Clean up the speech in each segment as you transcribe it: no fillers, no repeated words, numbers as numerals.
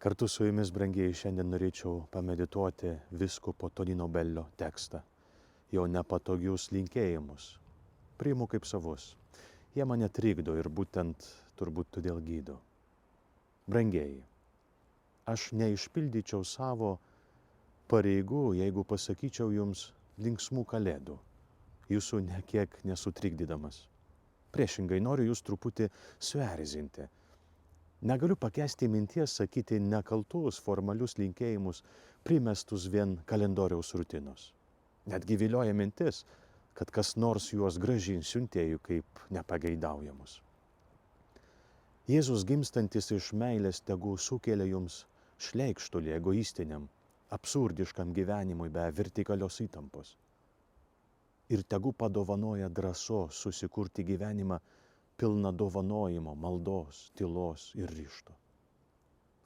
Kartu su jumis, brangieji, šiandien norėčiau pamedituoti vyskupo Tonino Bellio tekstą, jo nepatogius linkėjimus. Priimu kaip savus. Jie mane trikdo ir būtent turbūt todėl gydo. Brangieji, aš neišpildyčiau savo pareigų, jeigu pasakyčiau jums linksmų kalėdų, jūsų nekiek nesutrikdydamas. Priešingai noriu jūs truputį suerzinti. Negaliu pakęsti minties sakyti nekaltus formalius linkėjimus, primestus vien kalendoriaus rutinos. Netgi vilioja mintis, kad kas nors juos grąžins siuntėjų kaip nepageidaujamus. Jėzus gimstantis iš meilės tegu sukelia jums šleikštulį egoistiniam, absurdiškam gyvenimui be vertikalios įtampos. Ir tegu padovanoja drąsos susikurti gyvenimą pilna dovanojimo, maldos, tylos ir ryžto.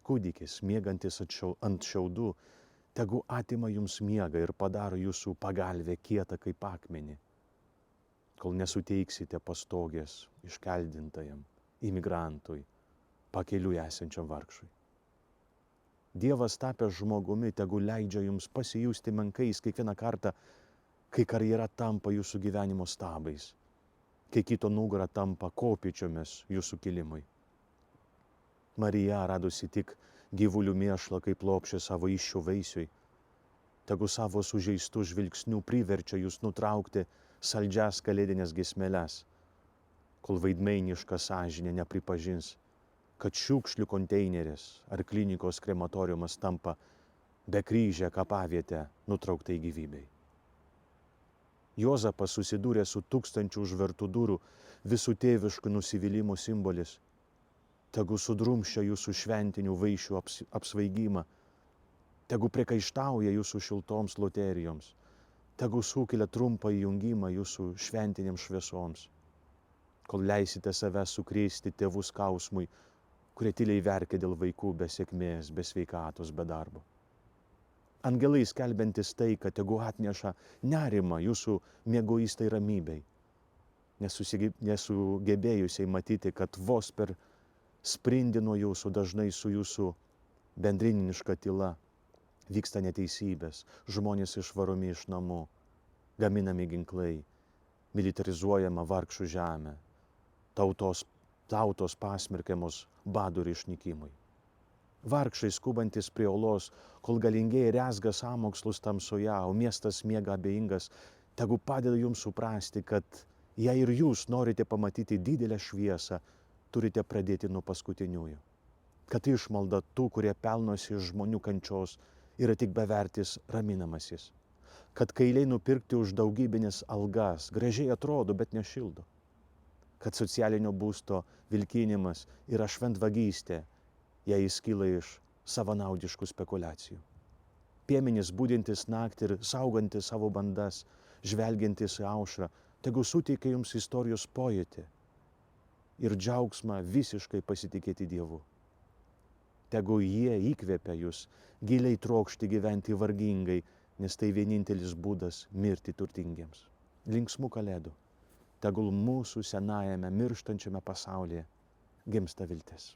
Kūdikis, miegantis ant šiaudų, tegu atima jums miegą ir padaro jūsų pagalvę kietą kaip akmenį, kol nesuteiksite pastogės iškeldintajam, imigrantui, pakeliui esančiam vargšui. Dievas tapęs žmogumi tegu leidžia jums pasijusti menkais kiekvieną kartą, kai karjera tampa jūsų gyvenimo stabais, kai kito nugara tampa kopėčiomis jūsų kilimui. Marija, radusi tik gyvulių mėšlą kaip lopšį savo įsčių vaisiui, tegu savo sužeistų žvilgsnių priverčia jūs nutraukti saldžias kalėdinės giesmeles, kol veidmainiška sąžinė nepripažins, kad šiukšlių konteineris ar klinikos krematoriumas tampa bekryžę kapavietę nutrauktai gyvybei. Juozapas susidūrė su 1000 užvertų durų visų tėviškų nusivylimų simbolis, tegu sudrumsčia jūsų šventinių vaišių apsvaigimą, tegu priekaištauja jūsų šiltoms loterijoms, tegu sukelia trumpą įjungimą jūsų šventinėms šviesoms, kol leisite save sukrėsti tėvų skausmui, kurie tyliai verkia dėl vaikų be sėkmės, be sveikatos, be darbo. Angelai skelbiantis taiką tegu atneša nerimą jūsų mieguistai ramybei, nesugebėjusiai matyti, kad vos per sprindį nuo jūsų dažnai su jūsų bendriniška tyla vyksta neteisybės, žmonės išvaromi iš namų, gaminami ginklai, militarizuojama vargšų žemė, tautos pasmerkiamos badų ir išnykimui. Vargšai skubantis prie olos, kol galingieji rezga sąmokslus tamsoje, o miestas miega abejingas, tegu padeda jums suprasti, kad jei ir jūs norite pamatyti didelę šviesą, turite pradėti nuo paskutiniųjų. Kad išmalda tų, kurie pelnosi iš žmonių kančios, yra tik bevertis raminamasis. Kad kailiai nupirkti už daugybinės algas gražiai atrodo, bet nešildo. Kad socialinio būsto vilkinimas yra šventvagystė, jei jis kyla iš savanaudiškų spekulacijų. Piemenys budintis naktį ir saugantis savo bandas, žvelgiantis į aušrą, tegu suteikia jums istorijos pojūtį ir džiaugsmą visiškai pasitikėti Dievu. Tegu jie įkvepia jūs giliai trokšti gyventi vargingai, nes tai vienintelis būdas mirti turtingiems. Linksmų kalėdų. Tegul mūsų senajame mirštančiame pasaulyje gimsta viltis.